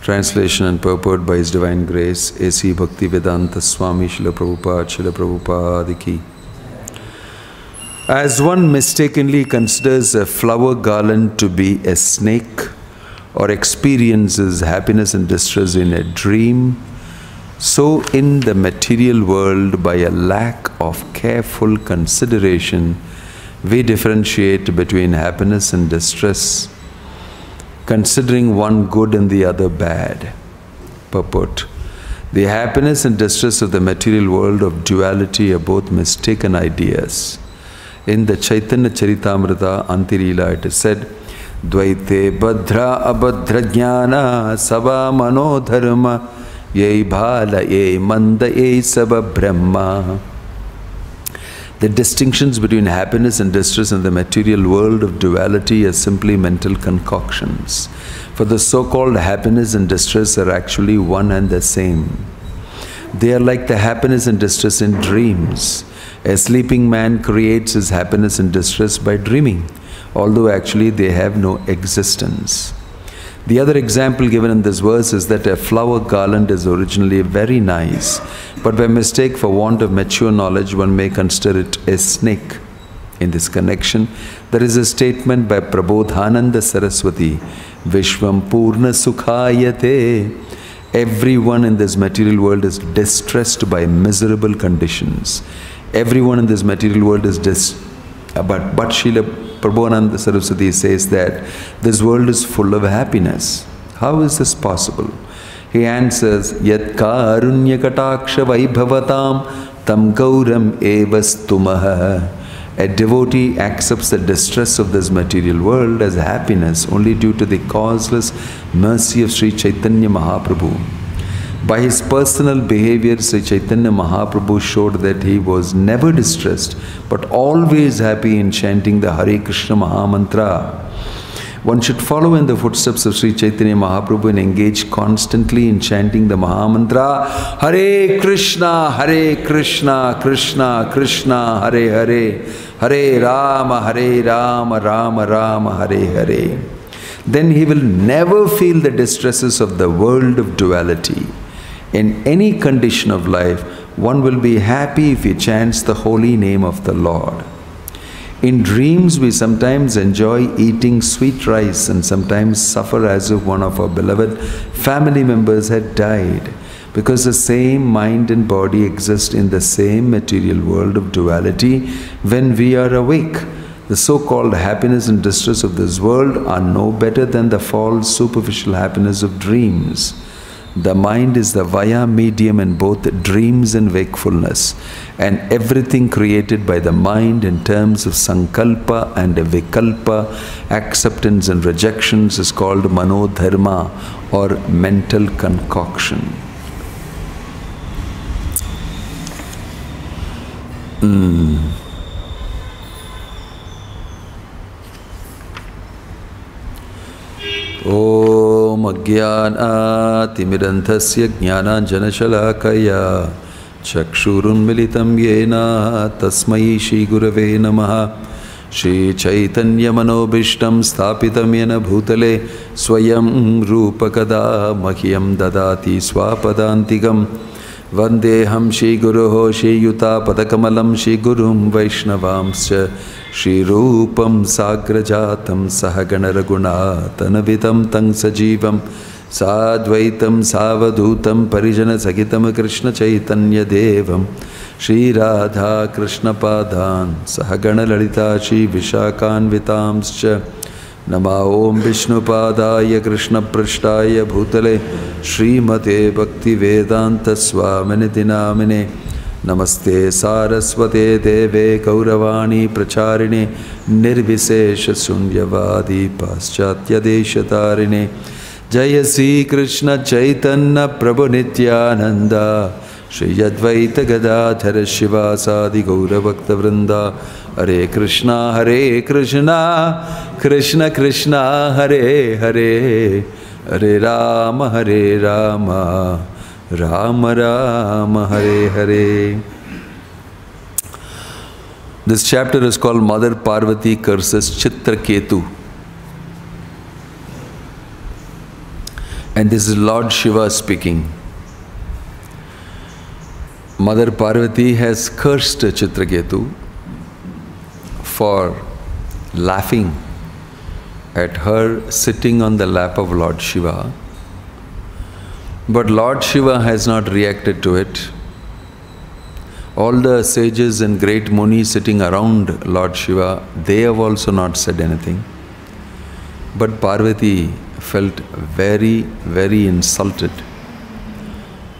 Translation and purport by His Divine Grace, A.C. Bhaktivedanta Swami Srila Prabhupada Ki. As one mistakenly considers a flower garland to be a snake or experiences happiness and distress in a dream, so in the material world, by a lack of careful consideration, we differentiate between happiness and distress, considering one good and the other bad. Purport: the happiness and distress of the material world of duality are both mistaken ideas. In the Chaitanya Charitamrita Antirila it is said, Dvaite Badra Abadra Jnana Sava Manodharma Ye Bhala Ye Manda Ye Saba Brahma. The distinctions between happiness and distress in the material world of duality are simply mental concoctions. For the so-called happiness and distress are actually one and the same. They are like the happiness and distress in dreams. A sleeping man creates his happiness and distress by dreaming, although actually they have no existence. The other example given in this verse is that a flower garland is originally very nice, but by mistake, for want of mature knowledge, one may consider it a snake. In this connection, there is a statement by Prabodhananda Saraswati, Vishwam Purna Sukhayate. Everyone in this material world is distressed by miserable conditions. Everyone in this material world is but Srila Prabodhananda Saraswati says that this world is full of happiness. How is this possible? He answers, Yat karunya kataksha vaibhavatam tam gauram evastumaha. A devotee accepts the distress of this material world as happiness only due to the causeless mercy of Sri Chaitanya Mahaprabhu. By his personal behavior, Sri Chaitanya Mahaprabhu showed that he was never distressed, but always happy in chanting the Hare Krsna Mahamantra. One should follow in the footsteps of Sri Chaitanya Mahaprabhu and engage constantly in chanting the Mahamantra, Hare Krishna, Krishna Krishna, Hare Hare, Hare Rama, Rama Rama, Hare Hare. Then he will never feel the distresses of the world of duality. In any condition of life, one will be happy if he chants the holy name of the Lord. In dreams, we sometimes enjoy eating sweet rice and sometimes suffer as if one of our beloved family members had died, because the same mind and body exist in the same material world of duality when we are awake. The so-called happiness and distress of this world are no better than the false superficial happiness of dreams. The mind is the via medium in both dreams and wakefulness, and everything created by the mind in terms of sankalpa and vikalpa, acceptance and rejections, is called manodharma or mental concoction. Om Agyana Timiranthasya Jnana Shalakaya Chakshurun Militam Yena Tasmai Shri Gurave Namaha. Shri Chaitanya Manobishtam Sthapitam Yena Bhutale Swayam Rupakada Mahyam Dadati Swapadantigam Vandeham Shri Guruho Shri Yuta Padakamalam Shri Gurum Vaishnavamscha Shri Rupam Sagrajatam Sahagana Raguna Tanavitam Tang Sajivam Sadvaitam Savadutam Parijana Sagitam Krishna Chaitanya Devam Shri Radha Krishna Padan Sahagana Lalita Shri Vishakan Vitamscha Nama Om Vishnu Padaya Krishna Prashtaya Bhutale Srimate Bhakti Vedanta Swaminiti Namine Namaste Saraswate Deve Kauravani Pracharine Nirvisesha Sunyavadi Paschatya Deshatarine Jaya Sri Krishna Chaitanya Prabhu Nityananda Shri Advaita Gadadhara Shivasadi Gaura Bhakta Vrinda Hare Krishna Krishna Krishna Hare Hare Hare Rama Rama Rama Hare Hare. This chapter is called Mother Parvati curses Chitraketu. And this is Lord Shiva speaking. Mother Parvati has cursed Chitraketu for laughing at her sitting on the lap of Lord Shiva. But Lord Shiva has not reacted to it. All the sages and great munis sitting around Lord Shiva, they have also not said anything. But Parvati felt very, very insulted.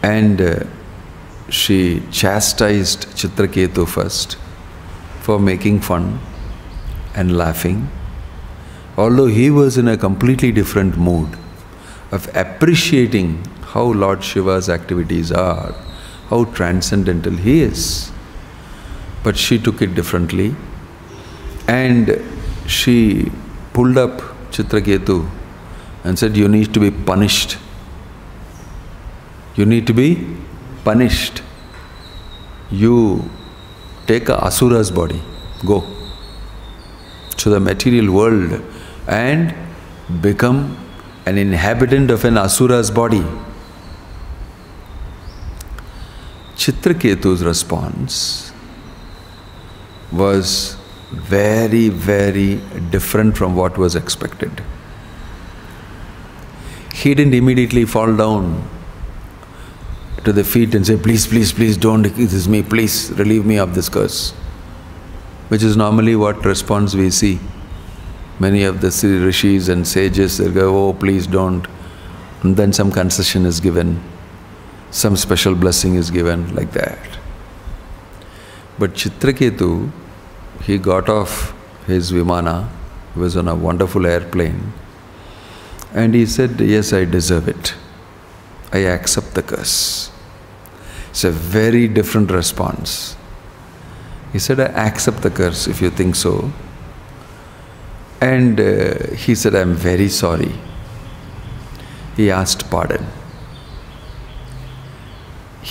And she chastised Chitraketu first for making fun and laughing, although he was in a completely different mood of appreciating how Lord Shiva's activities are, how transcendental he is. But she took it differently, and she pulled up Chitraketu and said, "You need to be punished. You need to be punished. You take a Asura's body, go to the material world and become an inhabitant of an Asura's body." Chitraketu's response was very, very different from what was expected. He didn't immediately fall down to the feet and say, "Please, please, please don't, this is me, please relieve me of this curse," which is normally what response we see. Many of the rishis and sages, they go, "Oh, please don't." And then some concession is given, some special blessing is given, like that. But Chitraketu, he got off his Vimana, he was on a wonderful airplane, and he said, "Yes, I deserve it. I accept the curse." It's a very different response. He said, "I accept the curse if you think so." And he said, "I'm very sorry." He asked pardon.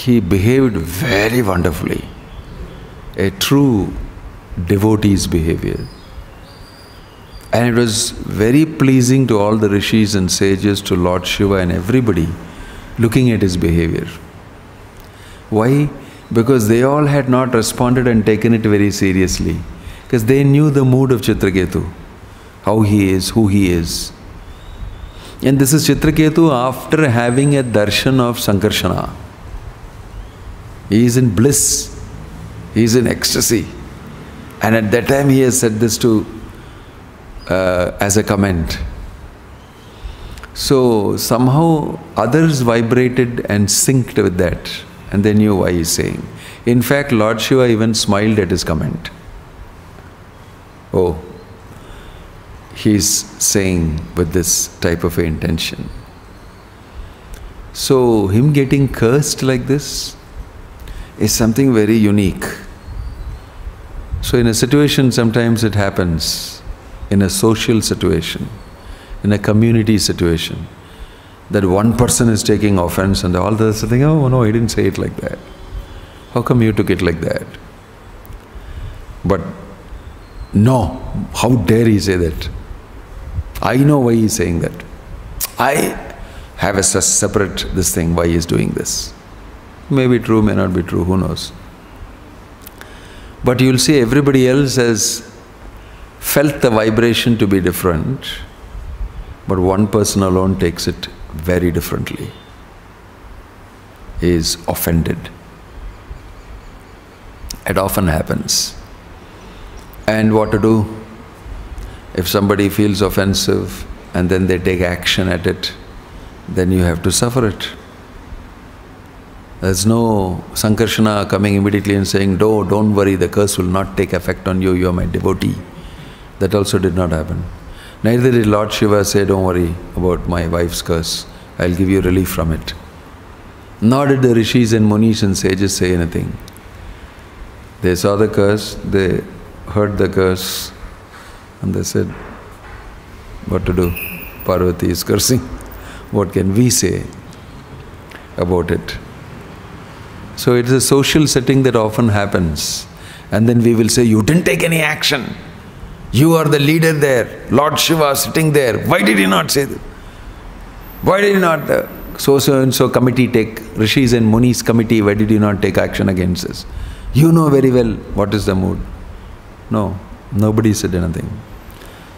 He behaved very wonderfully, a true devotee's behavior. And it was very pleasing to all the rishis and sages, to Lord Shiva and everybody, looking at his behavior. Why? Because they all had not responded and taken it very seriously. Because they knew the mood of Chitraketu, how he is, who he is. And this is Chitraketu after having a darshan of Sankarshana. He is in bliss, he is in ecstasy. And at that time he has said this to as a comment. So somehow others vibrated and synced with that, and they knew why he is saying. In fact, Lord Shiva even smiled at his comment. Oh, he is saying with this type of intention. So him getting cursed like this is something very unique. So in a situation, sometimes it happens, in a social situation, in a community situation, that one person is taking offense and all the others are thinking, "Oh no, he didn't say it like that. How come you took it like that?" But no, how dare he say that? I know why he is saying that. I have a separate this thing, why he is doing this. May be true, may not be true, who knows. But you'll see everybody else has felt the vibration to be different, but one person alone takes it very differently. He is offended. It often happens. And what to do? If somebody feels offensive and then they take action at it, then you have to suffer it. There's no Sankarshana coming immediately and saying, "No, don't worry, the curse will not take effect on you, you are my devotee." That also did not happen. Neither did Lord Shiva say, "Don't worry about my wife's curse, I'll give you relief from it." Nor did the rishis and munis and sages say anything. They saw the curse, they heard the curse, and they said, "What to do? Parvati is cursing. What can we say about it?" So it is a social setting that often happens. And then we will say, "You didn't take any action. You are the leader there. Lord Shiva sitting there. Why did he not say that?" Why did you not, so and so committee take, Rishis and Munis committee, why did you not take action against this? You know very well what is the mood. No, nobody said anything.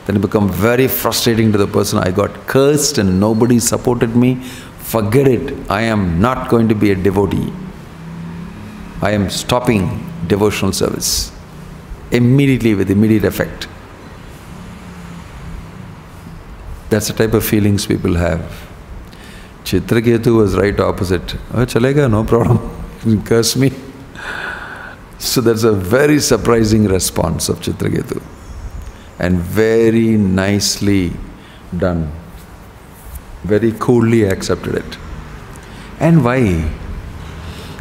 Then it became very frustrating to the person. I got cursed and nobody supported me. Forget it. I am not going to be a devotee. I am stopping devotional service. Immediately, with immediate effect. That's the type of feelings people have. Chitraketu was right opposite. Oh, chalega, no problem. Curse me. So that's a very surprising response of Chitraketu. And very nicely done. Very coolly accepted it. And why?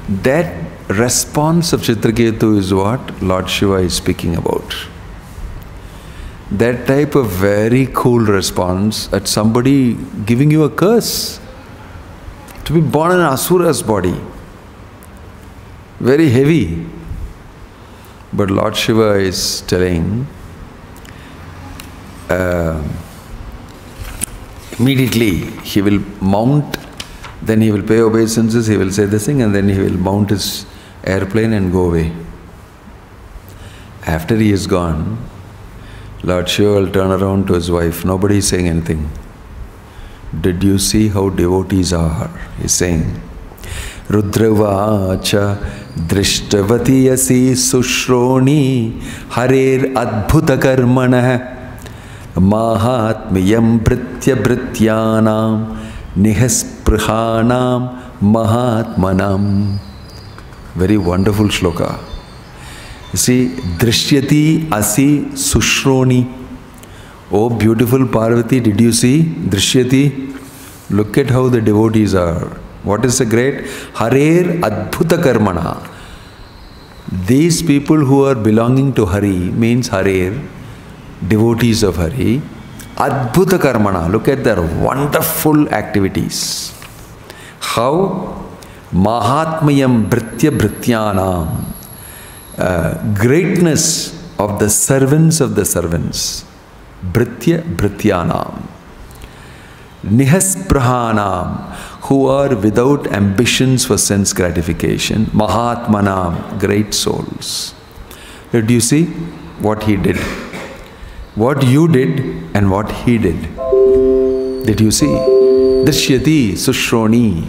That response of Chitraketu is what Lord Shiva is speaking about. That type of very cool response at somebody giving you a curse. To be born in an Asura's body. Very heavy. But Lord Shiva is telling, immediately he will mount, then he will pay obeisances, he will say this thing, and then he will mount his airplane and go away. After he is gone, Lord Shiva will turn around to his wife. Nobody is saying anything. Did you see how devotees are? He is saying, Rudravacha Drishtavati Asi Sushroni Harer Adbhuta Karmanah Mahatmiyam Britya Brityanam Nihasprihanam Mahatmanam. Very wonderful shloka. You see, Drishyati Asi Sushroni. Oh beautiful Parvati, did you see? Drishyati. Look at how the devotees are. What is the great? Harer Adbhuta Karmana. These people who are belonging to Hari, means Harer, devotees of Hari, Adbhuta Karmana. Look at their wonderful activities. How? Mahatmayam Britya Brityanam. Greatness of the servants of the servants. Britya Brityanam. Nihasprahanam, who are without ambitions for sense gratification. Mahatmanam, great souls. Did you see what he did? What you did and what he did. Did you see? Drishyati Sushroni.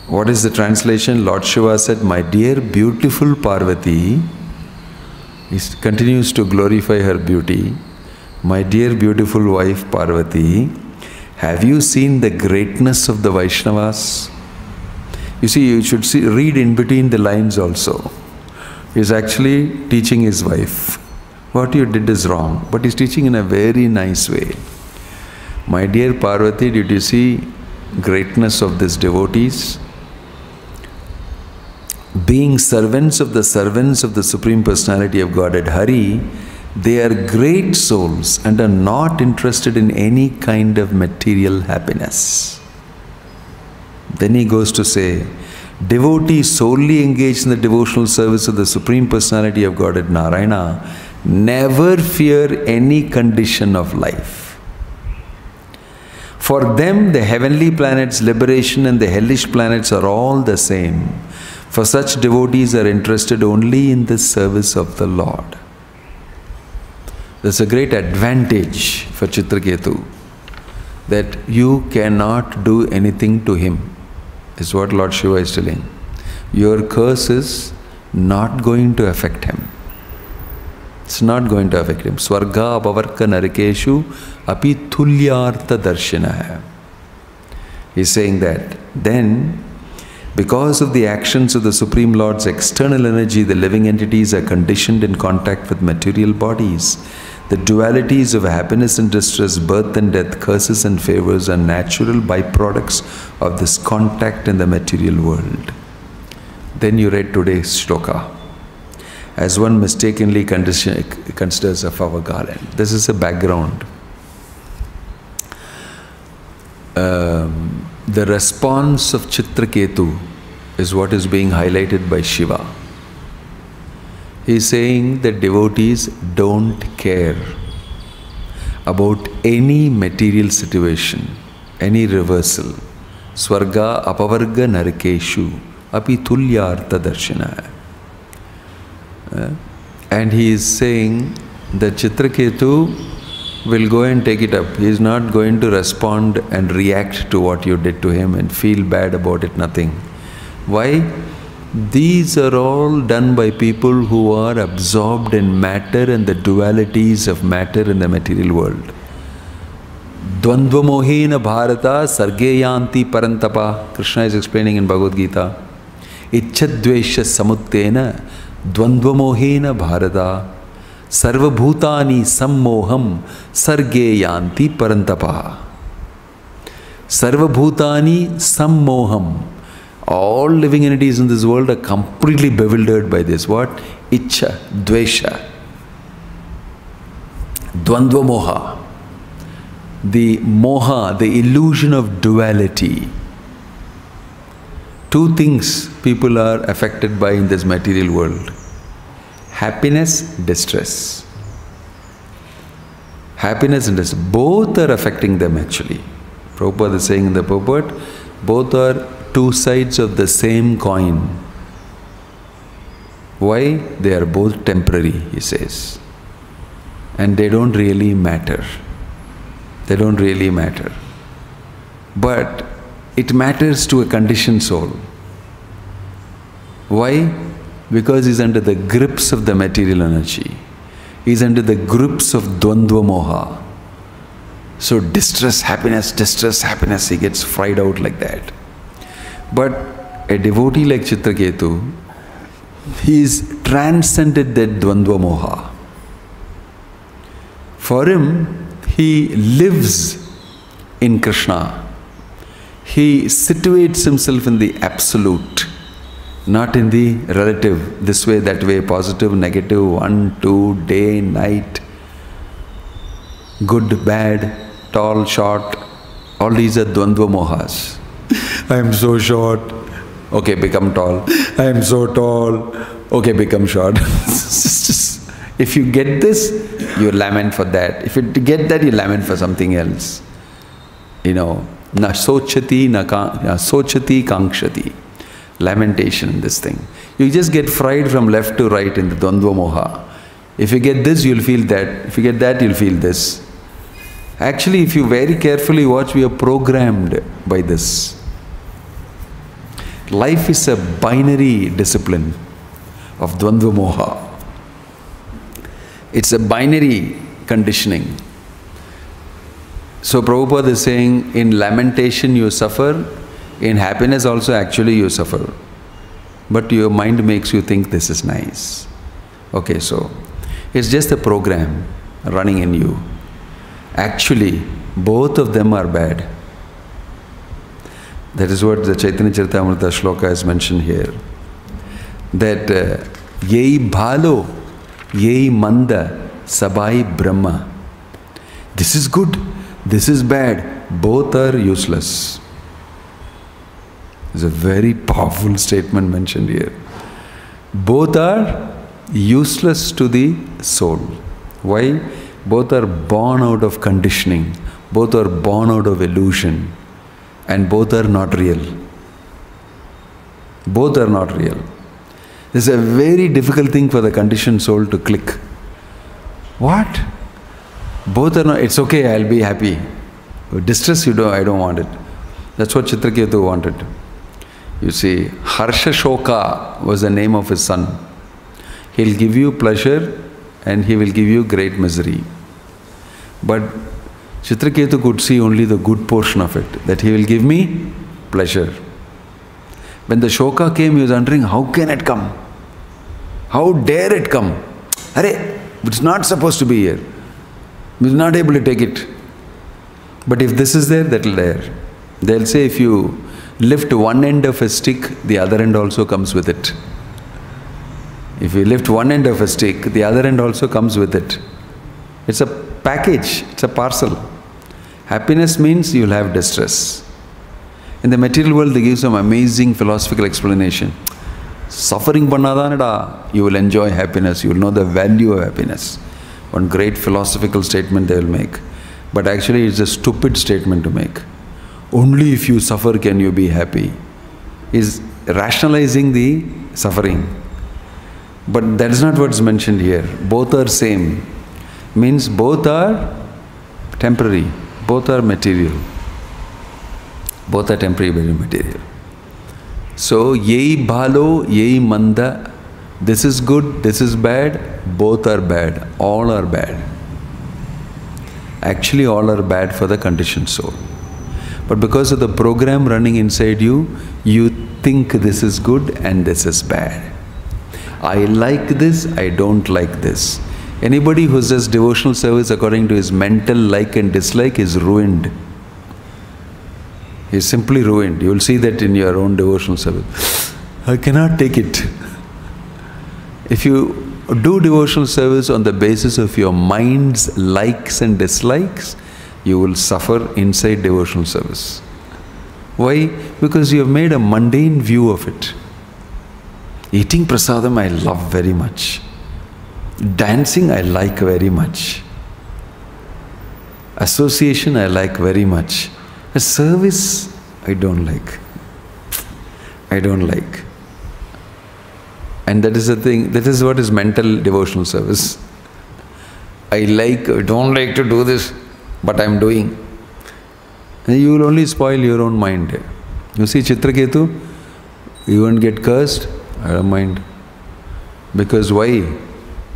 What is the translation? Lord Shiva said, my dear beautiful Parvati, he continues to glorify her beauty. My dear beautiful wife Parvati, have you seen the greatness of the Vaishnavas? You see, you should read in between the lines also. He is actually teaching his wife. What you did is wrong, but he is teaching in a very nice way. My dear Parvati, did you see greatness of these devotees? Being servants of the Supreme Personality of Godhead Hari, they are great souls and are not interested in any kind of material happiness. Then he goes to say, devotees solely engaged in the devotional service of the Supreme Personality of Godhead Narayana never fear any condition of life. For them, the heavenly planets' liberation and the hellish planets are all the same. For such devotees are interested only in the service of the Lord. There's a great advantage for Chitraketu, that you cannot do anything to him, is what Lord Shiva is telling. Your curse is not going to affect him. It's not going to affect him. Swarga apavarka narakeshu api thulyartha darshina. He's saying that. Then, because of the actions of the Supreme Lord's external energy, the living entities are conditioned in contact with material bodies. The dualities of happiness and distress, birth and death, curses and favors are natural byproducts of this contact in the material world. Then you read today's shloka. As one mistakenly considers a flower garland. This is a background. The response of Chitraketu is what is being highlighted by Shiva. He is saying that devotees don't care about any material situation. any reversal. Swarga apavarga narkeshu api tulyartha darshana. And he is saying that Chitraketu will go and take it up. He is not going to respond and react to what you did to him and feel bad about it, nothing. Why? These are all done by people who are absorbed in matter and the dualities of matter in the material world. Dvandvamohena bharata sargeyanti parantapa. Krishna is explaining in Bhagavad Gita. Ichchadvesha samuttena dvandvamohena bharata sarvabhutani sammoham sargeyanti parantapa. Sarvabhutani sammoham. All living entities in this world are completely bewildered by this. What? Ichcha, dvesha, dvandva moha. The moha, the illusion of duality. Two things people are affected by in this material world. Happiness, distress. Happiness and distress, both are affecting them actually. Prabhupada is saying in the purport, both are two sides of the same coin. Why? They are both temporary, he says. And they don't really matter. They don't really matter. But it matters to a conditioned soul. Why? Because he's under the grips of the material energy. He's under the grips of dvandva moha. So distress, happiness, he gets fried out like that. But a devotee like Chitraketu, he's transcended that dvandva moha. For him, he lives in Krishna. He situates himself in the absolute, not in the relative, this way, that way, positive, negative, 1, 2, day, night, good, bad, tall, short. All these are dvandva mohas. I am so short, okay, become tall. I am so tall, okay, become short. If you get this, you lament for that. If you get that, you lament for something else. You know, na sochati kankshati. Lamentation in this thing. You just get fried from left to right in the dvandva moha. If you get this, you'll feel that. If you get that, you'll feel this. Actually, if you very carefully watch, we are programmed by this. Life is a binary discipline of dvandva moha. It's a binary conditioning. So Prabhupada is saying, in lamentation you suffer, in happiness also actually you suffer. But your mind makes you think this is nice. Okay, so it's just a program running in you. Actually, both of them are bad. That is what the Chaitanya Charitamrita shloka is mentioned here. That yei bhalo, yei manda, sabai brahma. This is good, this is bad, both are useless. It's a very powerful statement mentioned here. Both are useless to the soul. Why? Both are born out of conditioning, both are born out of illusion, and both are not real. Both are not real. This is a very difficult thing for the conditioned soul to click. What? Both are not, it's okay, I'll be happy. Distress, I don't want it. That's what Chitraketu wanted. You see, Harsha Shoka was the name of his son. He'll give you pleasure and he will give you great misery. But Chitraketu could see only the good portion of it, that he will give me pleasure. When the Shoka came, he was wondering, how can it come? How dare it come? Hare, it's not supposed to be here. He was not able to take it. But if this is there, that will dare. They'll say if you lift one end of a stick, the other end also comes with it. If you lift one end of a stick, the other end also comes with it. It's a package, it's a parcel. Happiness means you will have distress. In the material world, they give some amazing philosophical explanation. Suffering pannadanada, you will enjoy happiness, you will know the value of happiness. One great philosophical statement they will make. But actually it's a stupid statement to make. only if you suffer can you be happy, is rationalizing the suffering. But that is not what's mentioned here. Both are same. Means both are temporary, both are material. Both are temporary, very material. So, yei bhalo, yei manda, this is good, this is bad, both are bad, all are bad. Actually, all are bad for the conditioned soul. But because of the program running inside you, you think this is good and this is bad. I like this, I don't like this. Anybody who does devotional service according to his mental like and dislike is ruined. He is simply ruined. You will see that in your own devotional service. I cannot take it. If you do devotional service on the basis of your mind's likes and dislikes, you will suffer inside devotional service. Why? Because you have made a mundane view of it. Eating prasadam I love very much. Dancing I like very much. Association I like very much. A service I don't like. I don't like. And that is the thing, that is what is mental devotional service. I don't like to do this, but I am doing. And you will only spoil your own mind. You see Chitraketu, you won't get cursed, I don't mind. Because why?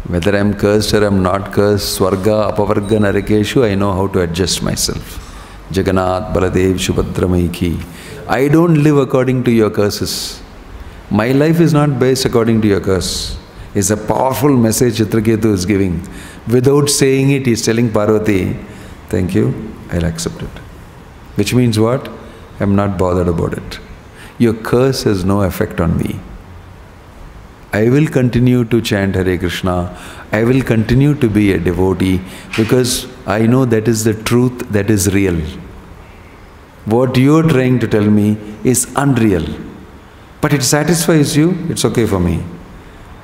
Whether I am cursed or I am not cursed, Swarga, Apavarga, Narakeshu, I know how to adjust myself. Jagannath, Baladev, Subhadra Maiki. I don't live according to your curses. My life is not based according to your curse. It's a powerful message Chitraketu is giving. Without saying it, he is telling Parvati, thank you, I'll accept it. Which means what? I'm not bothered about it. Your curse has no effect on me. I will continue to chant Hare Krishna. I will continue to be a devotee because I know that is the truth, that is real. What you are trying to tell me is unreal. But it satisfies you, it's okay for me.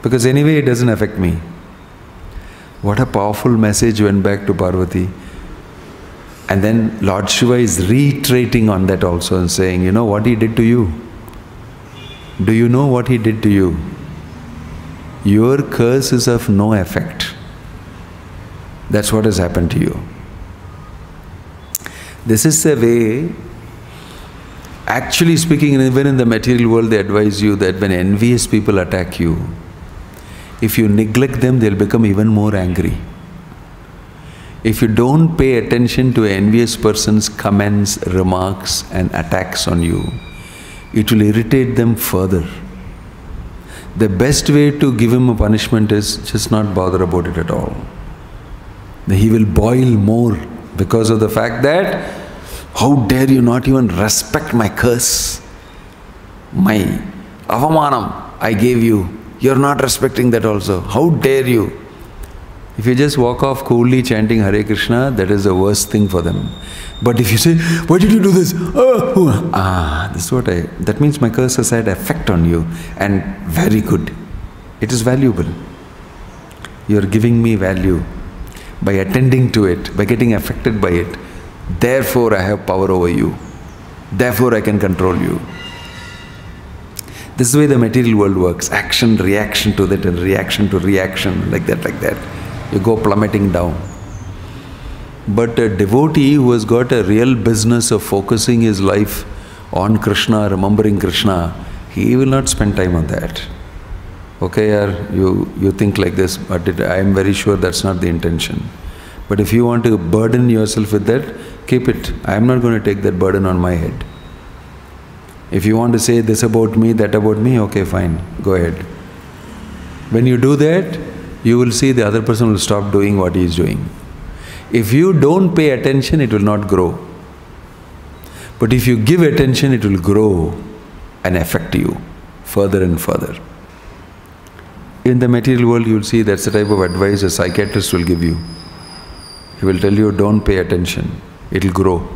Because anyway, it doesn't affect me. What a powerful message went back to Parvati. And then Lord Shiva is reiterating on that also and saying, you know what he did to you? Do you know what he did to you? Your curse is of no effect. That's what has happened to you. This is the way, actually speaking, even in the material world, they advise you that when envious people attack you, if you neglect them, they'll become even more angry. If you don't pay attention to an envious person's comments, remarks and attacks on you, it will irritate them further. The best way to give him a punishment is just not bother about it at all. He will boil more because of the fact that, how dare you not even respect my curse? My avamanam I gave you, you're not respecting that also. How dare you? If you just walk off coolly chanting Hare Krishna, that is the worst thing for them. But if you say, why did you do this? This is what that means my curse has had effect on you, and very good. It is valuable. You are giving me value by attending to it, by getting affected by it. Therefore I have power over you. Therefore I can control you. This is the way the material world works. Action, reaction to that, and reaction to reaction, like that, like that. You go plummeting down. But a devotee who has got a real business of focusing his life on Krishna, remembering Krishna, he will not spend time on that. Okay, you think like this, but I am very sure that's not the intention. But if you want to burden yourself with that, keep it. I am not going to take that burden on my head. If you want to say this about me, that about me, okay, fine, go ahead. When you do that, you will see the other person will stop doing what he is doing. If you don't pay attention, it will not grow. But if you give attention, it will grow and affect you further and further. In the material world, you will see that's the type of advice a psychiatrist will give you. He will tell you, don't pay attention, it will grow.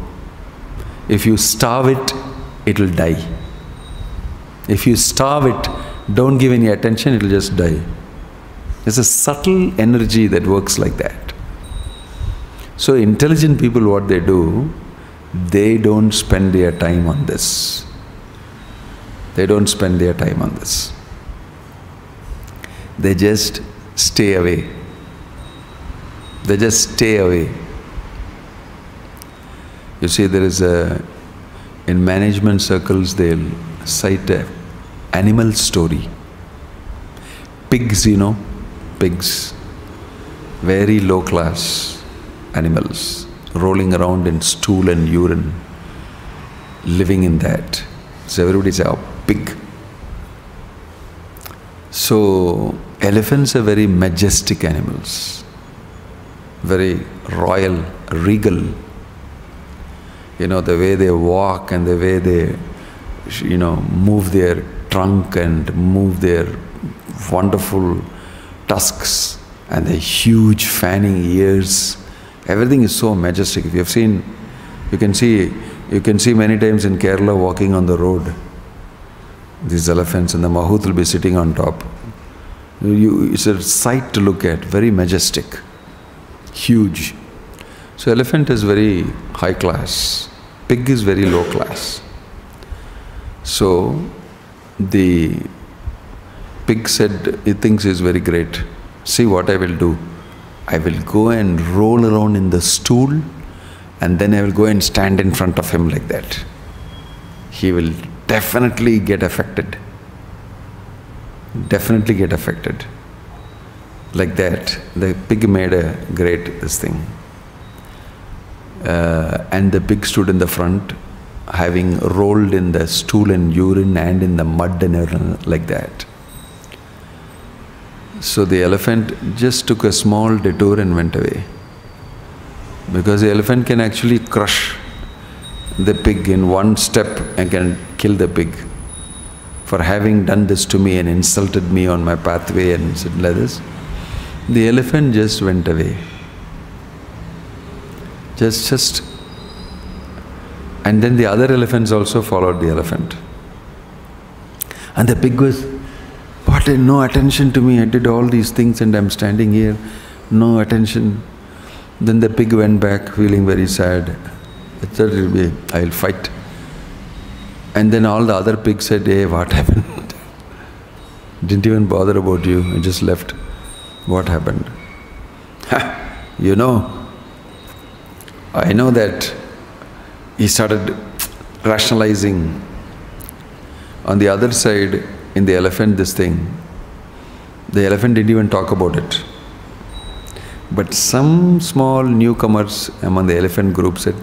If you starve it, it will die. If you starve it, don't give any attention, it will just die. There's a subtle energy that works like that. So intelligent people, what they do, they don't spend their time on this. They don't spend their time on this. They just stay away. They just stay away. You see, there is in management circles, they'll cite an animal story. Pigs, you know, pigs, very low class animals, rolling around in stool and urine, living in that. So everybody say, oh, pig. So elephants are very majestic animals, very royal, regal. You know, the way they walk and the way they, you know, move their trunk and move their wonderful tusks and the huge fanning ears. Everything is so majestic. If you have seen, you can see many times in Kerala walking on the road, these elephants, and the mahout will be sitting on top. It's a sight to look at, very majestic, huge. So elephant is very high class, pig is very low class. So the pig said, he thinks he's very great. See what I will do. I will go and roll around in the stool, and then I will go and stand in front of him like that. He will definitely get affected. Definitely get affected. Like that. The pig made a great this thing. And the pig stood in the front, having rolled in the stool and urine and in the mud and everything like that. So the elephant just took a small detour and went away. Because the elephant can actually crush the pig in one step and can kill the pig for having done this to me and insulted me on my pathway and said like this. The elephant just went away. Just. And then the other elephants also followed the elephant. And the pig was, what, no attention to me, I did all these things and I'm standing here, no attention. Then the pig went back feeling very sad. I thought I'll fight. And then all the other pigs said, hey, what happened? Didn't even bother about you, I just left. What happened? You know, I know that. He started rationalizing. On the other side, in the elephant, this thing, the elephant didn't even talk about it. But some small newcomers among the elephant group said,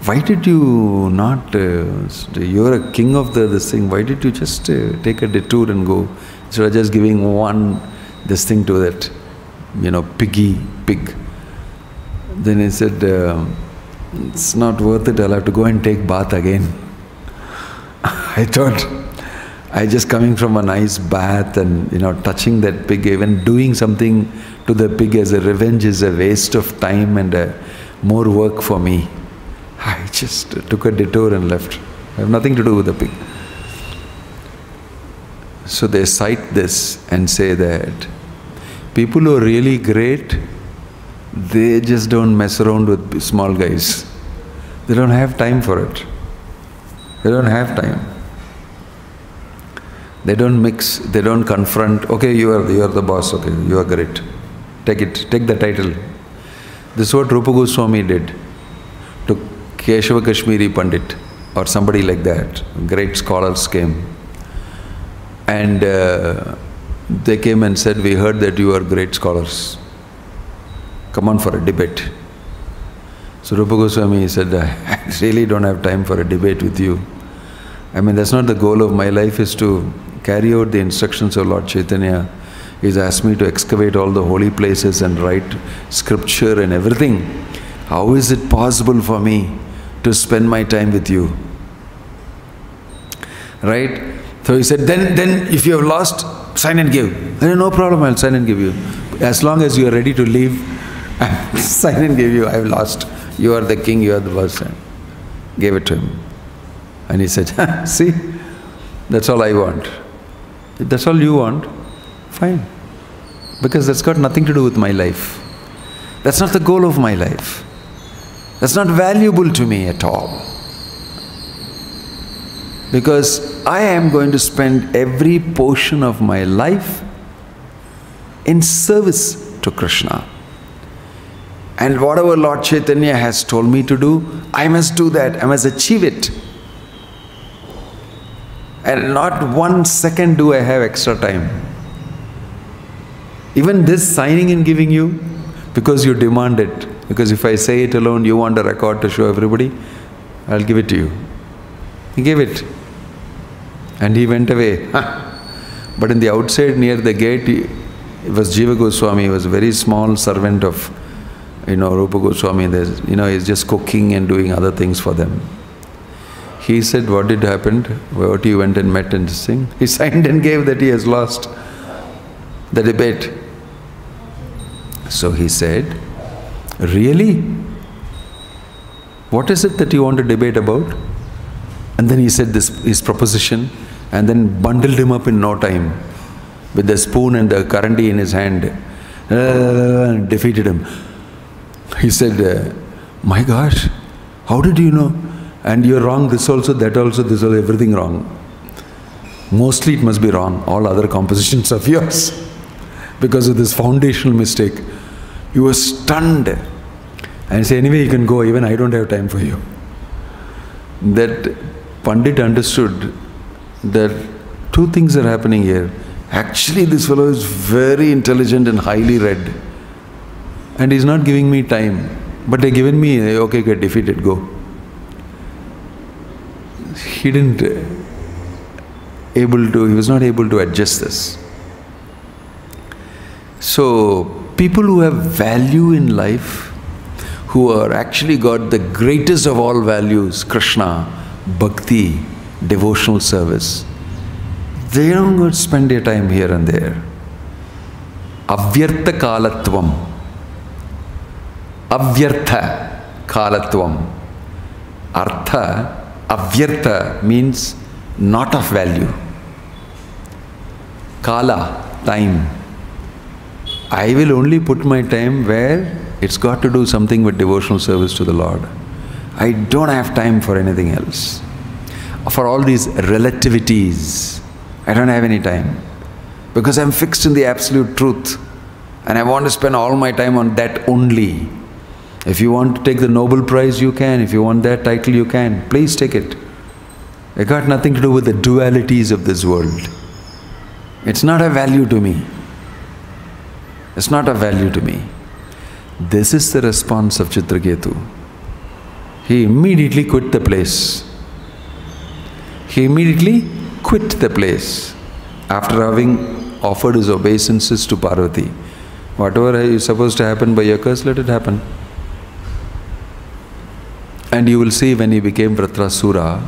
why did you not, you're a king of this thing, why did you just take a detour and go, instead of just giving one, this thing to that, you know, pig. Then he said, it's not worth it, I'll have to go and take bath again. I thought, I just coming from a nice bath and, you know, touching that pig, even doing something to the pig as a revenge is a waste of time and more work for me. I just took a detour and left. I have nothing to do with the pig. So they cite this and say that people who are really great, they just don't mess around with small guys. They don't have time for it. They don't have time. They don't mix, they don't confront, okay, you are the boss, okay, you are great. Take it, take the title. This is what Rupa Goswami did to Keshava Kashmiri Pandit or somebody like that. Great scholars came. And they came and said, we heard that you are great scholars. Come on for a debate. So Rupa Goswami said, I really don't have time for a debate with you. I mean, that's not the goal of my life, is to carry out the instructions of Lord Chaitanya. He's asked me to excavate all the holy places and write scripture and everything. How is it possible for me to spend my time with you? Right? So he said, then if you have lost, sign and give. I said, no problem, I'll sign and give you. As long as you are ready to leave, I'll sign and give you. I've lost. You are the king, you are the boss. And gave it to him. And he said, see, that's all I want. If that's all you want, fine. Because that's got nothing to do with my life. That's not the goal of my life. That's not valuable to me at all. Because I am going to spend every portion of my life in service to Krishna. And whatever Lord Chaitanya has told me to do, I must do that. I must achieve it. And not 1 second do I have extra time. Even this signing and giving you, because you demand it. Because if I say it alone, you want a record to show everybody, I'll give it to you. He gave it. And he went away. But in the outside near the gate, it was Jiva Goswami. He was a very small servant of, Rupa Goswami. He's just cooking and doing other things for them. He said, what did happen? What you went and met and this thing? He signed and gave that he has lost the debate. So he said, really? What is it that you want to debate about? And then he said his proposition, and then bundled him up in no time with the spoon and the currenty in his hand, defeated him. He said, my gosh, how did you know? And you're wrong, this also, that also, this also, everything wrong. Mostly it must be wrong, all other compositions of yours. Because of this foundational mistake. He was stunned. And he said, anyway, you can go, even I don't have time for you. That Pandit understood that 2 things are happening here. Actually, this fellow is very intelligent and highly read. And he's not giving me time. But they've given me, okay, get defeated, go. He was not able to adjust this. So, people who have value in life, who are actually got the greatest of all values, Krishna, Bhakti, devotional service, they don't go to spend their time here and there. Avyartha kalatvam. Avyartha kalatvam. Artha, avyartha means not of value. Kala, time. I will only put my time where it's got to do something with devotional service to the Lord. I don't have time for anything else. For all these relativities, I don't have any time. Because I'm fixed in the absolute truth. And I want to spend all my time on that only. If you want to take the Nobel Prize, you can. If you want that title, you can. Please take it. It got nothing to do with the dualities of this world. It's not a value to me. It's not a value to me. This is the response of Chitraketu. He immediately quit the place. He immediately quit the place after having offered his obeisances to Parvati. Whatever is supposed to happen by your curse, let it happen. And you will see when he became Vratrasura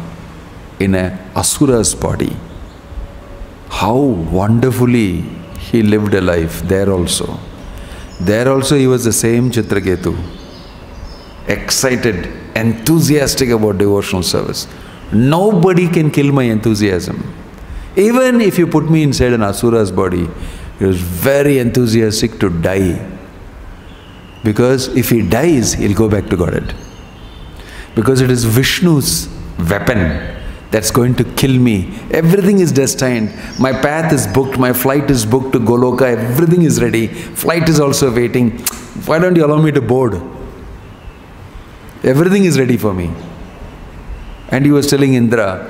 in an Asura's body, how wonderfully he lived a life there also. There also he was the same Chitraketu, excited, enthusiastic about devotional service. Nobody can kill my enthusiasm. Even if you put me inside an Asura's body, he was very enthusiastic to die. Because if he dies, he'll go back to Godhead. Because it is Vishnu's weapon that's going to kill me. Everything is destined. My path is booked, my flight is booked to Goloka, everything is ready. Flight is also waiting. Why don't you allow me to board? Everything is ready for me. And he was telling Indra,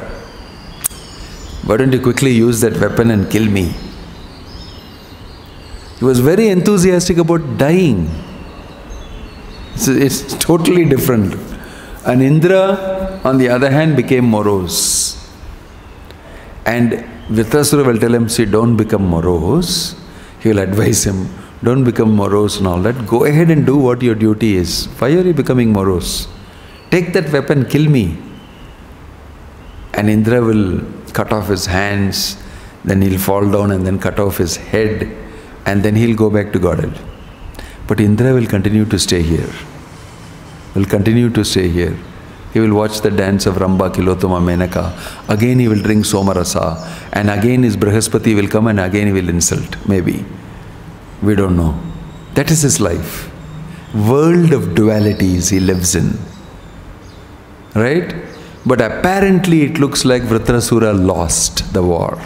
why don't you quickly use that weapon and kill me? He was very enthusiastic about dying. It's totally different. And Indra, on the other hand, became morose. And Vritrasura will tell him, see, don't become morose. He will advise him, don't become morose and all that. Go ahead and do what your duty is. Why are you becoming morose? Take that weapon, kill me. And Indra will cut off his hands, then he'll fall down and then cut off his head, and then he'll go back to Godhead. But Indra will continue to stay here. Will continue to stay here. He will watch the dance of Ramba, Kilotama, Menaka. Again he will drink Somarasa. And again his Brihaspati will come and again he will insult. Maybe. We don't know. That is his life. World of dualities he lives in. Right? But apparently it looks like Vritrasura lost the war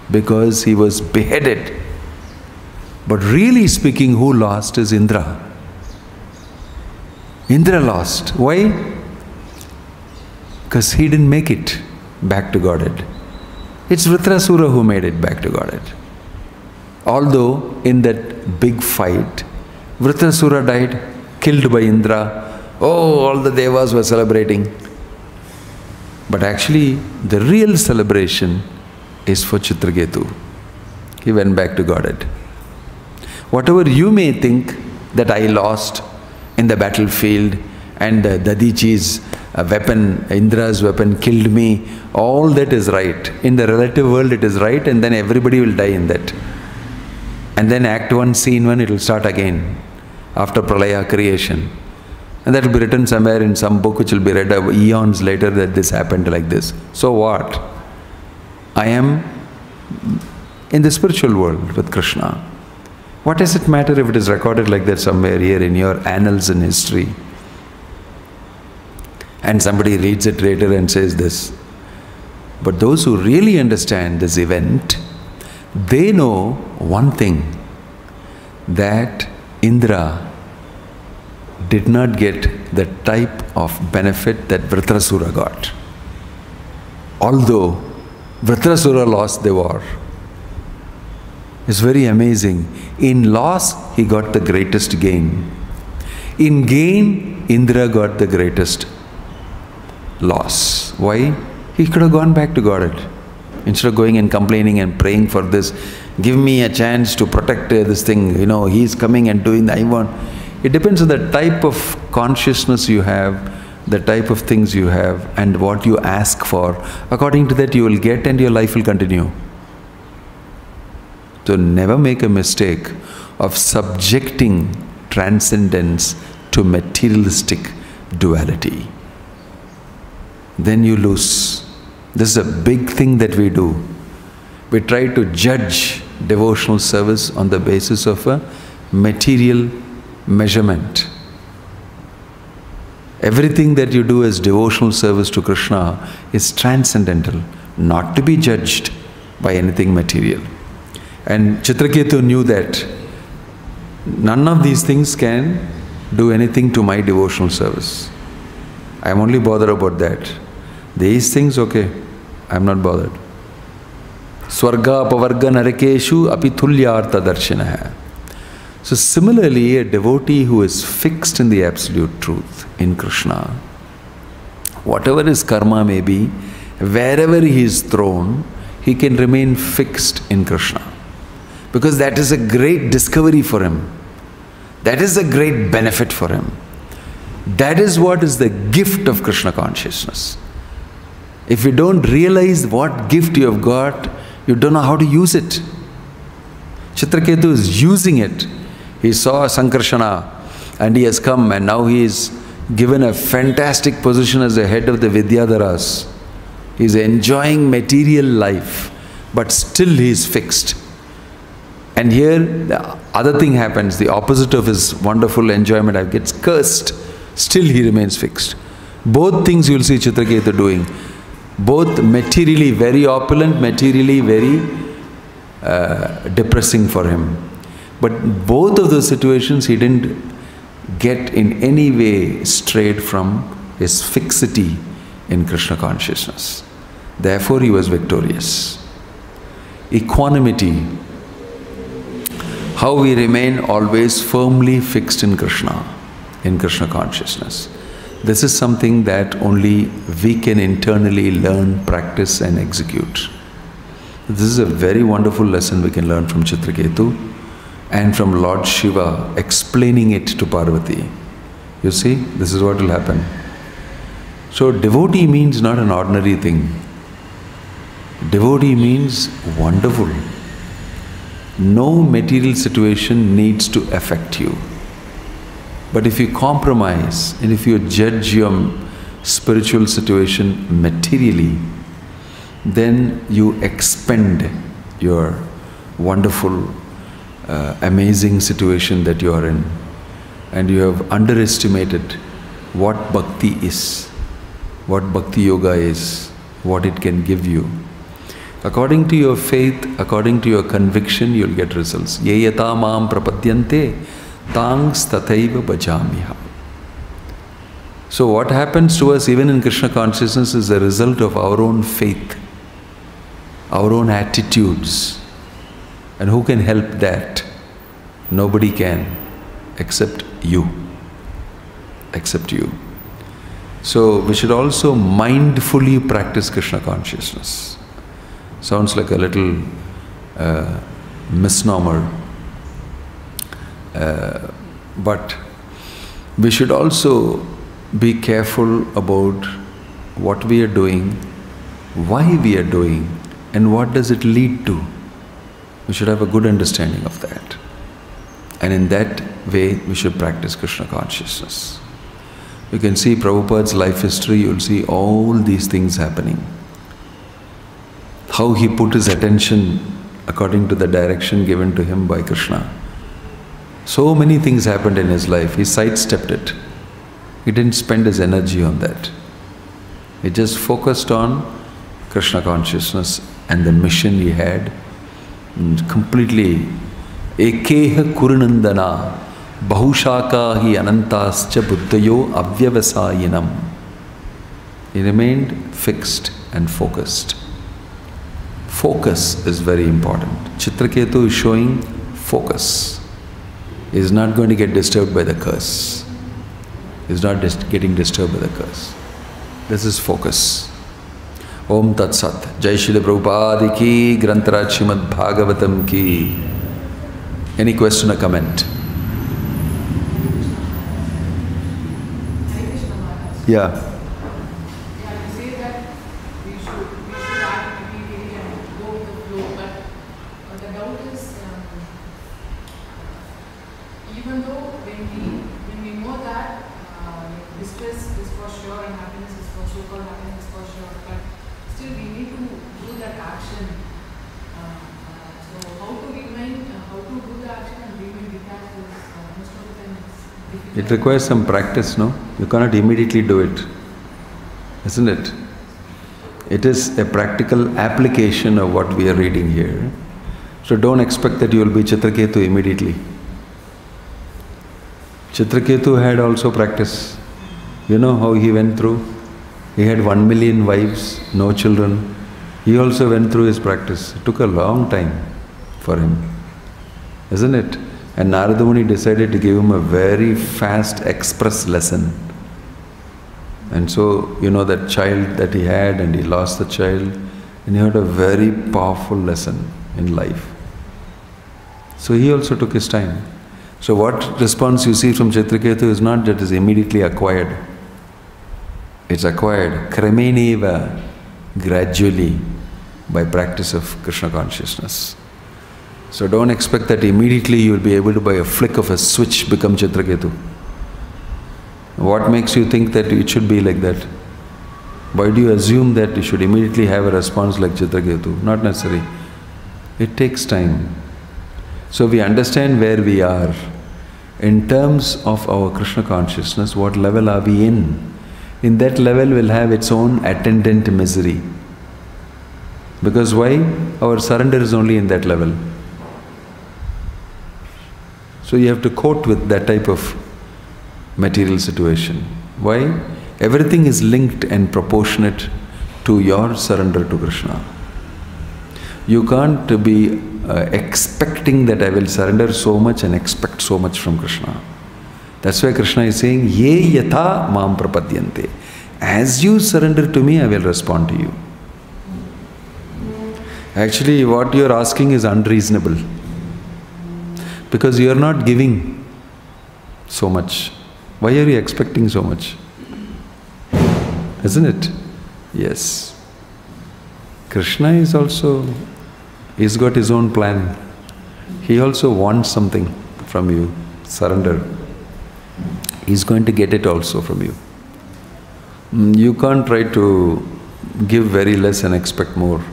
because he was beheaded. But really speaking, who lost is Indra. Indra lost. Why? Because he didn't make it back to Godhead. It's Vritrasura who made it back to Godhead. Although in that big fight, Vritrasura died, killed by Indra. Oh, all the devas were celebrating. But actually, the real celebration is for Chitraketu. He went back to Godhead. Whatever you may think that I lost in the battlefield and Dadichi's weapon, Indra's weapon killed me, all that is right. In the relative world it is right, and then everybody will die in that. And then Act 1, Scene 1, it will start again after Pralaya creation. And that will be written somewhere in some book which will be read eons later that this happened like this. So what? I am in the spiritual world with Krishna. What does it matter if it is recorded like that somewhere here in your annals in history? And somebody reads it later and says this. But those who really understand this event, they know one thing, that Indra did not get the type of benefit that Vritrasura got. Although Vritrasura lost the war. It's very amazing. In loss, he got the greatest gain. In gain, Indra got the greatest loss. Why? He could have gone back to Godhead. Instead of going and complaining and praying for this, give me a chance to protect this thing, he's coming and doing I want. It depends on the type of consciousness you have, the type of things you have, and what you ask for. According to that you will get and your life will continue. So never make a mistake of subjecting transcendence to materialistic duality. Then you lose. This is a big thing that we do. We try to judge devotional service on the basis of a material measurement. Everything that you do as devotional service to Krishna is transcendental, not to be judged by anything material. And Chitraketu knew that none of these things can do anything to my devotional service. I am only bothered about that. These things, okay, I am not bothered. Swarga pavarga narakeshu api thulyartha darshinaha. So similarly, a devotee who is fixed in the absolute truth, in Krishna, whatever his karma may be, wherever he is thrown, he can remain fixed in Krishna. Because that is a great discovery for him. That is a great benefit for him. That is what is the gift of Krishna consciousness. If you don't realize what gift you have got, you don't know how to use it. Chitraketu is using it. He saw Sankarshana and he has come and now he is given a fantastic position as the head of the Vidyadharas. He is enjoying material life, but still he is fixed. And here the other thing happens, the opposite of his wonderful enjoyment gets cursed. Still he remains fixed. Both things you will see Chitraketu doing. Both materially very opulent, materially very depressing for him. But both of those situations he didn't get in any way strayed from his fixity in Krishna consciousness. Therefore he was victorious. Equanimity. How we remain always firmly fixed in Krishna consciousness. This is something that only we can internally learn, practice and execute. This is a very wonderful lesson we can learn from Chitraketu and from Lord Shiva explaining it to Parvati. You see, this is what will happen. So devotee means not an ordinary thing. Devotee means wonderful. No material situation needs to affect you. But if you compromise and if you judge your spiritual situation materially, then you expend your wonderful, amazing situation that you are in. And you have underestimated what bhakti is. what Bhakti Yoga is, what it can give you. According to your faith, according to your conviction, you'll get results. Ye yata maam prapadyante tangs tathaiva bhajamiham. So what happens to us even in Krishna consciousness is a result of our own faith, our own attitudes. And who can help that? Nobody can, except you. Except you. So we should also mindfully practice Krishna consciousness. Sounds like a little misnomer. But we should also be careful about what we are doing, why we are doing, and what does it lead to. We should have a good understanding of that. And in that way, we should practice Krishna consciousness. You can see Prabhupada's life history, you'll see all these things happening. How he put his attention according to the direction given to him by Krishna. So many things happened in his life, he sidestepped it. He didn't spend his energy on that. He just focused on Krishna consciousness and the mission he had. And completely, Ekeha Kurunandana, Bahushaka hi Anantascha Buddhayo Avyavasayinam. He remained fixed and focused. Focus is very important. Chitraketu is showing focus. He is not going to get disturbed by the curse. He is not getting disturbed by the curse. This is focus. Om Tat Sat. Jai Srila Prabhupada ki, Grantaraj Srimad Bhagavatam ki. Any question or comment? Yeah. Yeah, you say that we should act immediately and go with the flow, but the doubt is, even though when we know that distress is for sure and happiness is for sure, happiness is for sure, but still we need to do that action. So how to do the action and remain detached is most of the time difficult. It requires some practice, no? You cannot immediately do it, isn't it? It is a practical application of what we are reading here. So don't expect that you will be Chitraketu immediately. Chitraketu had also practice. You know how he went through? He had 1 million wives, no children. He also went through his practice. It took a long time for him, isn't it? And Narada Muni decided to give him a very fast express lesson. And so, you know, that child that he had, and he lost the child, and he had a very powerful lesson in life. So he also took his time. So what response you see from Chitraketu is not that it is immediately acquired. It's acquired krameneva, gradually, by practice of Krishna consciousness. So don't expect that immediately you will be able to, by a flick of a switch, become Chitraketu. What makes you think that it should be like that? Why do you assume that you should immediately have a response like Chitraketu? Not necessary. It takes time. So we understand where we are. In terms of our Krishna consciousness, what level are we in? In that level will have its own attendant misery. Because why? Our surrender is only in that level. So you have to cope with that type of material situation. Why? Everything is linked and proportionate to your surrender to Krishna. You can't be expecting that I will surrender so much and expect so much from Krishna. That's why Krishna is saying, Ye yatha mam prapadyante. As you surrender to me, I will respond to you. Actually, what you are asking is unreasonable. Because you are not giving so much. Why are you expecting so much? Isn't it? Yes. Krishna is also, he's got his own plan. He also wants something from you. Surrender. He's going to get it also from you. You can't try to give very less and expect more.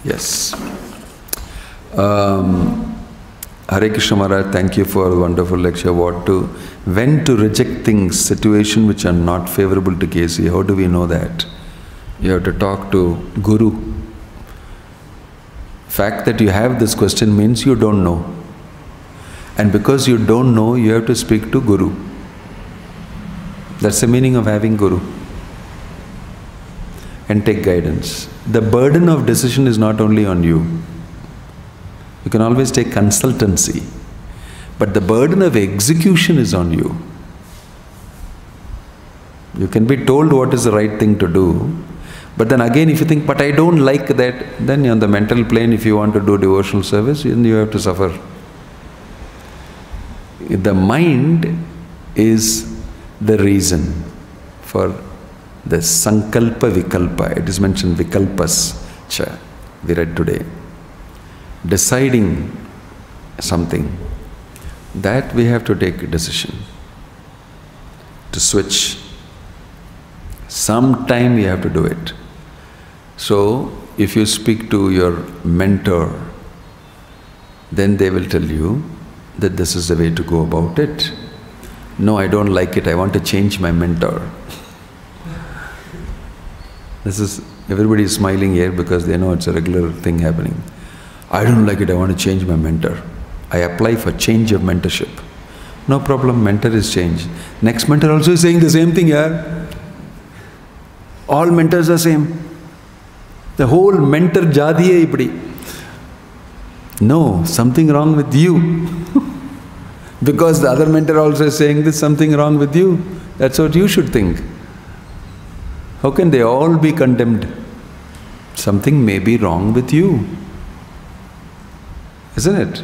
Yes. Hare Krishna Maharaj, thank you for a wonderful lecture. When to reject things, situation which are not favorable to KC. How do we know that? You have to talk to Guru. Fact that you have this question means you don't know. And because you don't know, you have to speak to Guru. That's the meaning of having Guru. And take guidance. The burden of decision is not only on you. You can always take consultancy. But the burden of execution is on you. You can be told what is the right thing to do. But then again, if you think, but I don't like that, then on the mental plane, if you want to do devotional service, then you have to suffer. The mind is the reason for the sankalpa vikalpa. It is mentioned vikalpas cha, we read today. Deciding something, that we have to take a decision to switch. Sometime we have to do it. So, if you speak to your mentor, then they will tell you that this is the way to go about it. No, I don't like it, I want to change my mentor. Everybody is smiling here because they know it's a regular thing happening. I don't like it, I want to change my mentor. I apply for change of mentorship. No problem, mentor is changed. Next mentor also is saying the same thing here. All mentors are same. The whole mentor jadi hai ipdi. No, something wrong with you. Because the other mentor also is saying there's something wrong with you. That's what you should think. How can they all be condemned? Something may be wrong with you. Isn't it?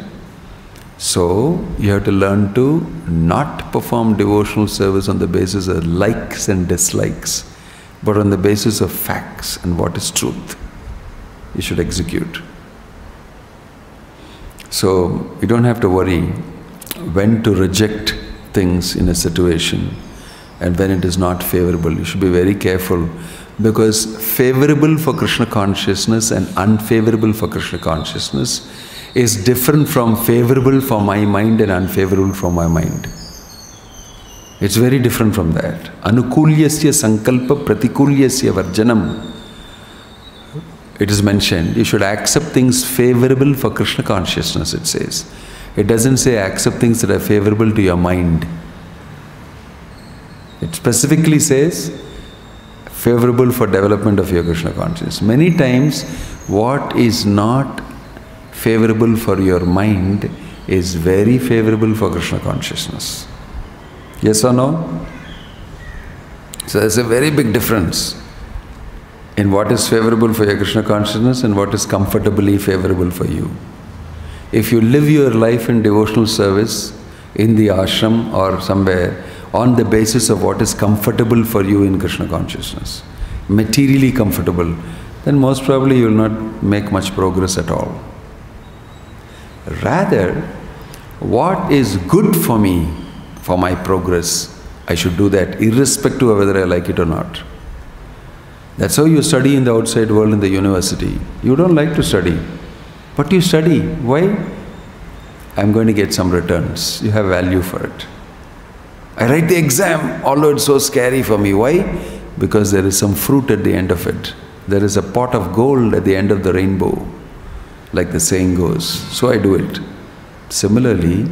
So, you have to learn to not perform devotional service on the basis of likes and dislikes, but on the basis of facts and what is truth. You should execute. So, you don't have to worry when to reject things in a situation and when it is not favorable. You should be very careful, because favorable for Krishna consciousness and unfavorable for Krishna consciousness is different from favorable for my mind and unfavorable for my mind. It's very different from that. Anukulyasya sankalpa pratikulyasya varjanam. It is mentioned, you should accept things favorable for Krishna consciousness, it says. It doesn't say accept things that are favorable to your mind. It specifically says favorable for development of your Krishna consciousness. Many times, what is not favorable for your mind is very favorable for Krishna consciousness. Yes or no? So there's a very big difference in what is favorable for your Krishna consciousness and what is comfortably favorable for you. If you live your life in devotional service, in the ashram or somewhere, on the basis of what is comfortable for you in Krishna consciousness, materially comfortable, then most probably you will not make much progress at all. Rather, what is good for me, for my progress, I should do that irrespective of whether I like it or not. That's how you study in the outside world in the university. You don't like to study, but you study. Why? I'm going to get some returns. You have value for it. I write the exam, although it's so scary for me. Why? Because there is some fruit at the end of it. There is a pot of gold at the end of the rainbow, like the saying goes. So I do it. Similarly,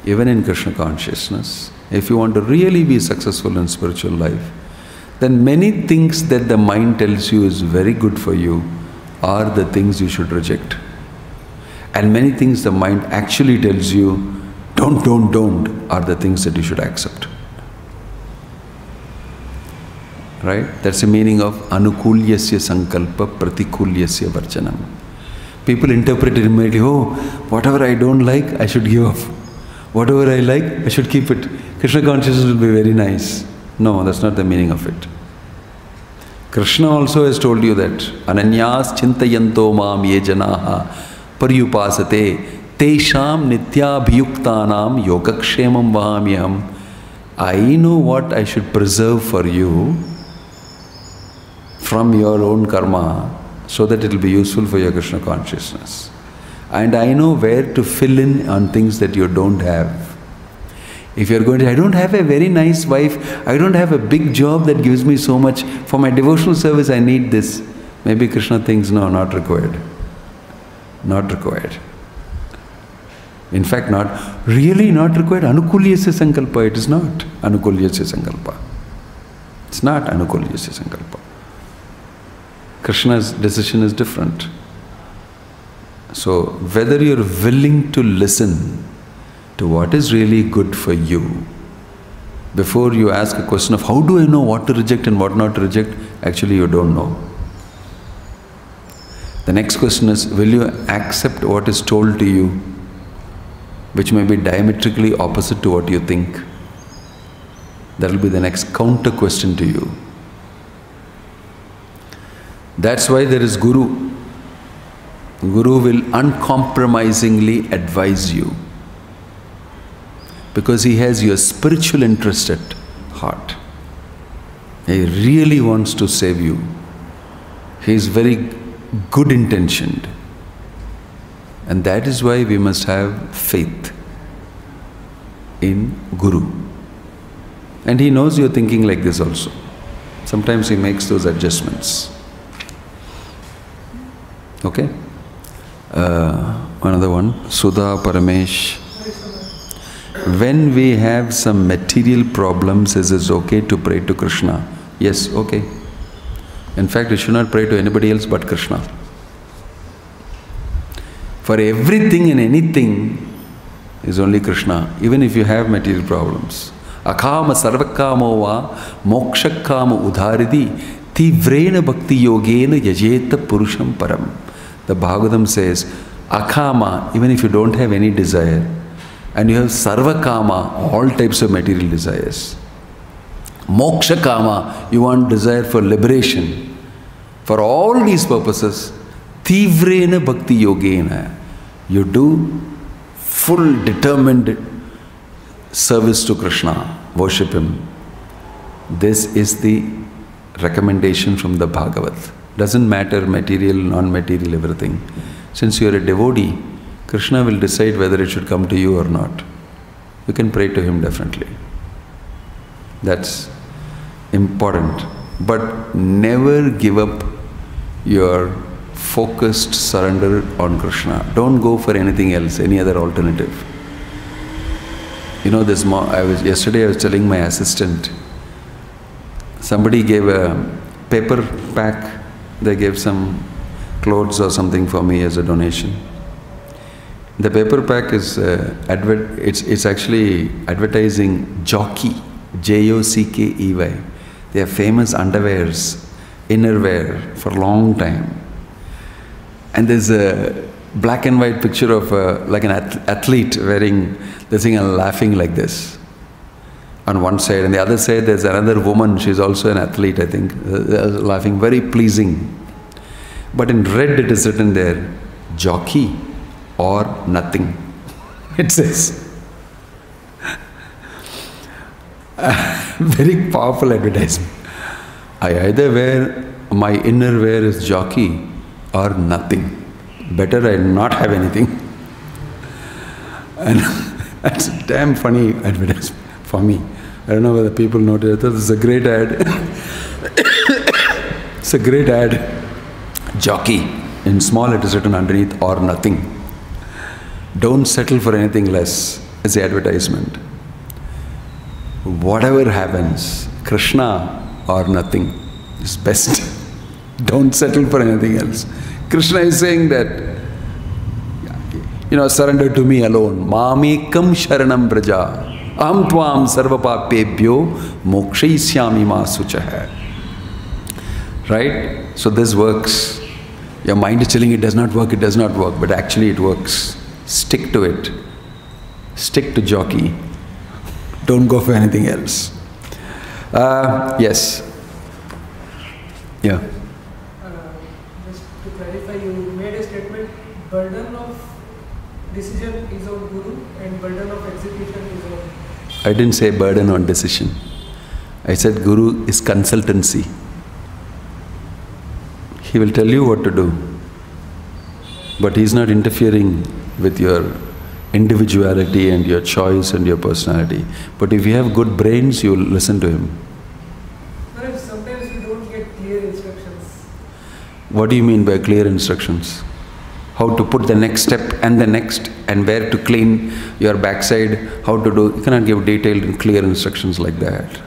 even in Krishna consciousness, if you want to really be successful in spiritual life, then many things that the mind tells you is very good for you are the things you should reject. And many things the mind actually tells you, don't, are the things that you should accept. Right? That's the meaning of anukulyasya sankalpa pratikulyasya varjanam. People interpret it immediately, oh, whatever I don't like, I should give up. Whatever I like, I should keep it. Krishna consciousness will be very nice. No, that's not the meaning of it. Krishna also has told you that ananyas chintayanto mam ye janaha paryupasate tesham nityabhiyuktanam yogakshemam vahamyam. I know what I should preserve for you from your own karma so that it will be useful for your Krishna consciousness. And I know where to fill in on things that you don't have. If you're going to, I don't have a very nice wife, I don't have a big job that gives me so much, for my devotional service I need this. Maybe Krishna thinks, no, not required. Not required. In fact, really not required. Anukulyasya sankalpa. It is not anukulyasya sankalpa. It's not anukulyasya sankalpa. Krishna's decision is different. So, whether you're willing to listen to what is really good for you, before you ask a question of how do I know what to reject and what not to reject, actually you don't know. The next question is, will you accept what is told to you, which may be diametrically opposite to what you think? That will be the next counter question to you. That's why there is Guru. Guru will uncompromisingly advise you, because he has your spiritual interest at heart. He really wants to save you. He is very good intentioned. And that is why we must have faith in Guru. And he knows you're thinking like this also. Sometimes he makes those adjustments. Okay? Another one, Sudha Paramesh. When we have some material problems, is it okay to pray to Krishna? Yes, okay. In fact, you should not pray to anybody else but Krishna. For everything and anything is only Krishna, even if you have material problems. Akama sarvakamo va mokshakama udharidi tivrena bhakti yogena yajeta purusham param. The Bhagavatam says, akama, even if you don't have any desire, and you have sarvakama, all types of material desires. Moksha kama, you want desire for liberation. For all these purposes, tivrena bhakti yogena, you do full determined service to Krishna, worship Him. This is the recommendation from the Bhagavad. Doesn't matter material, non-material, everything. Since you are a devotee, Krishna will decide whether it should come to you or not. You can pray to Him definitely. That's important. But never give up your focused surrender on Krishna. Don't go for anything else, any other alternative. You know, yesterday I was telling my assistant, somebody gave a paper pack, they gave some clothes or something for me as a donation. The paper pack is it's actually advertising Jockey, Jockey. They are famous underwears, innerwear for a long time. And there's a black and white picture of like an athlete wearing this thing and laughing like this on one side, and the other side there's another woman, she's also an athlete, I think, laughing, very pleasing. But in red it is written there, jockey or nothing. It says. Very powerful advertisement. I either wear, my inner wear is jockey or nothing. Better I not have anything. And that's a damn funny advertisement for me. I don't know whether people notice. This is a great ad. It's a great ad. Jockey. In small it is written underneath, or nothing. Don't settle for anything less as the advertisement. Whatever happens, Krishna or nothing is best. Don't settle for anything else. Krishna is saying that, surrender to me alone. Mamekam sharanam braja. Aham tvam sarvapapebhyo mokshayisyami ma suchaha. Right? So this works. Your mind is telling it does not work, but actually it works. Stick to it. Stick to jockey. Don't go for anything else. Yes. Yeah. Just to clarify, you made a statement, burden of decision is on Guru and burden of execution is on... I didn't say burden on decision. I said Guru is consultancy. He will tell you what to do. But he's not interfering with your individuality and your choice and your personality. But if you have good brains, you will listen to him. But sometimes we don't get clear instructions. What do you mean by clear instructions? How to put the next step and the next, and where to clean your backside, how to do. You cannot give detailed and clear instructions like that.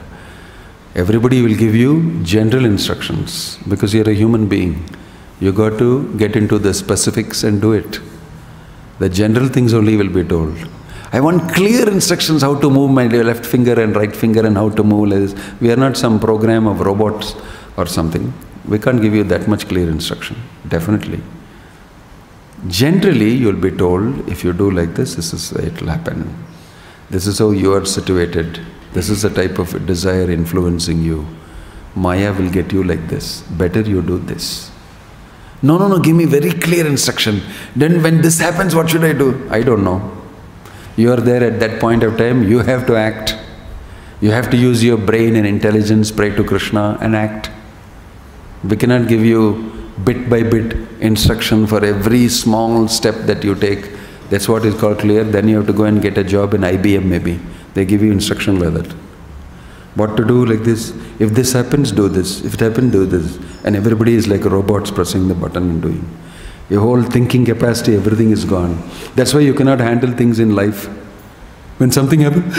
Everybody will give you general instructions because you're a human being. You got to get into the specifics and do it. The general things only will be told. I want clear instructions how to move my left finger and right finger and how to move like this. We are not some program of robots or something. We can't give you that much clear instruction, definitely. Generally, you will be told, if you do like this, this is it will happen. This is how you are situated. This is the type of desire influencing you. Maya will get you like this. Better you do this. No, give me very clear instruction. Then when this happens, what should I do? I don't know. You are there at that point of time, you have to act. You have to use your brain and intelligence, pray to Krishna and act. We cannot give you bit by bit instruction for every small step that you take. That's what is called clear. Then you have to go and get a job in IBM maybe. They give you instruction like that. What to do like this. If this happens, do this. If it happens, do this. And everybody is like robots pressing the button and doing. Your whole thinking capacity, everything is gone. That's why you cannot handle things in life. When something happens,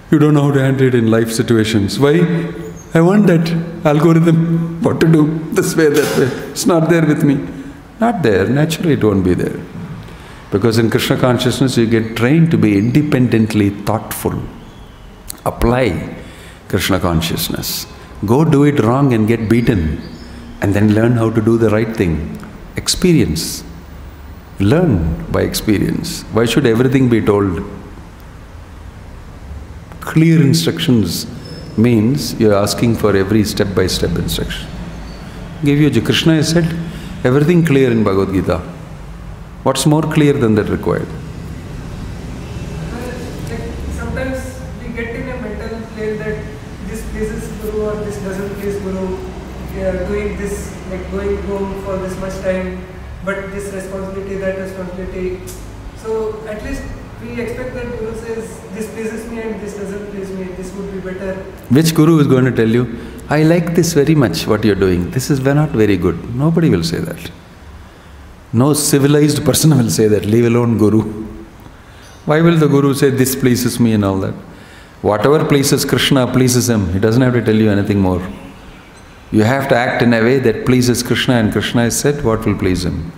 you don't know how to handle it in life situations. Why? I want that algorithm. What to do? This way, that way. It's not there with me. Not there. Naturally, it won't be there. Because in Krishna consciousness, you get trained to be independently thoughtful. Apply Krishna consciousness. Go do it wrong and get beaten. And then learn how to do the right thing. Experience. Learn by experience. Why should everything be told? Clear instructions means you're asking for every step-by-step instruction. Give you, Krishna has said, everything clear in Bhagavad Gita. What's more clear than that required? Sometimes we get in a mental plane that this pleases Guru or this doesn't please Guru. We are doing this, like going home for this much time, but this responsibility, that responsibility. So at least we expect that Guru says, this pleases me and this doesn't please me, this would be better. Which Guru is going to tell you, I like this very much, what you're doing. This is not very good. Nobody will say that. No civilized person will say that, leave alone Guru. Why will the Guru say, this pleases me and all that? Whatever pleases Krishna pleases him. He doesn't have to tell you anything more. You have to act in a way that pleases Krishna, and Krishna has said what will please him.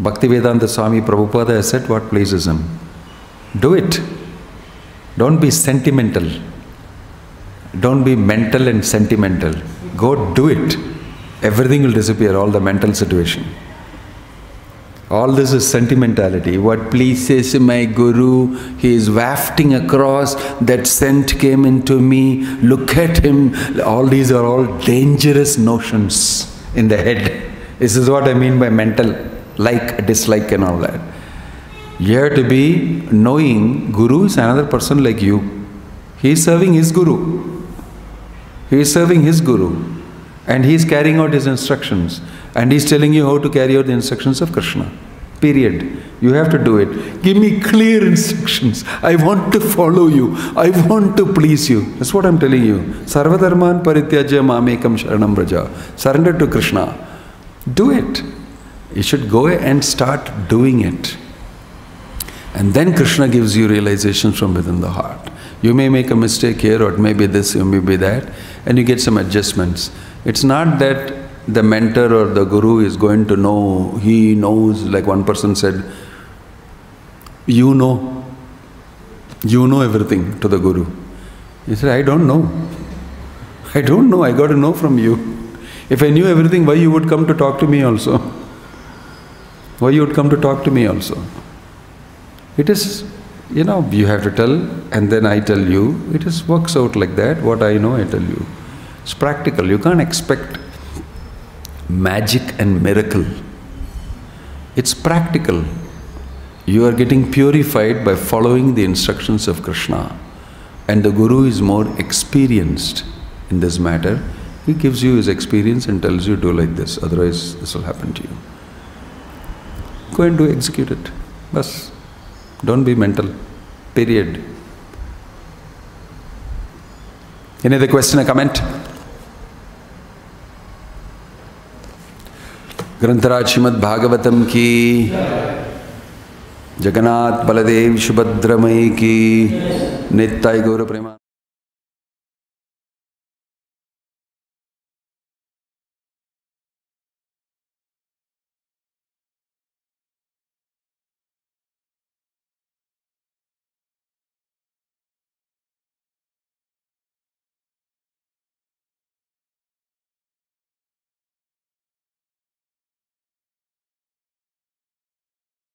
Bhaktivedanta Swami Prabhupada has said what pleases him. Do it. Don't be sentimental. Don't be mental and sentimental. Go do it. Everything will disappear, all the mental situation. All this is sentimentality. What pleases my Guru, he is wafting across, that scent came into me, look at him. All these are all dangerous notions in the head. This is what I mean by mental, like, dislike and all that. You have to be knowing Guru is another person like you. He is serving his Guru. He is serving his Guru. And he is carrying out his instructions. And he is telling you how to carry out the instructions of Krishna. Period. You have to do it. Give me clear instructions. I want to follow you. I want to please you. That's what I'm telling you. Sarvadharman parityajya mamekam sharanam vraja. Surrender to Krishna. Do it. You should go and start doing it. And then Krishna gives you realizations from within the heart. You may make a mistake here, or it may be this, it may be that, and you get some adjustments. It's not that the mentor or the Guru is going to know, he knows, like one person said, you know everything to the Guru. He said, I don't know. I don't know, I got to know from you. If I knew everything, why you would come to talk to me also? Why you would come to talk to me also? It is, you have to tell, and then I tell you. It is works out like that. What I know, I tell you. It's practical. You can't expect magic and miracle. It's practical. You are getting purified by following the instructions of Krishna. And the Guru is more experienced in this matter. He gives you his experience and tells you, do like this, otherwise this will happen to you. go and do execute it. Bas. Don't be mental. Period. Any other question or comment? Grantaraj Srimad Bhagavatam ki, Jagannath Baladev Subhadramai ki, Nittai Gaura Prema.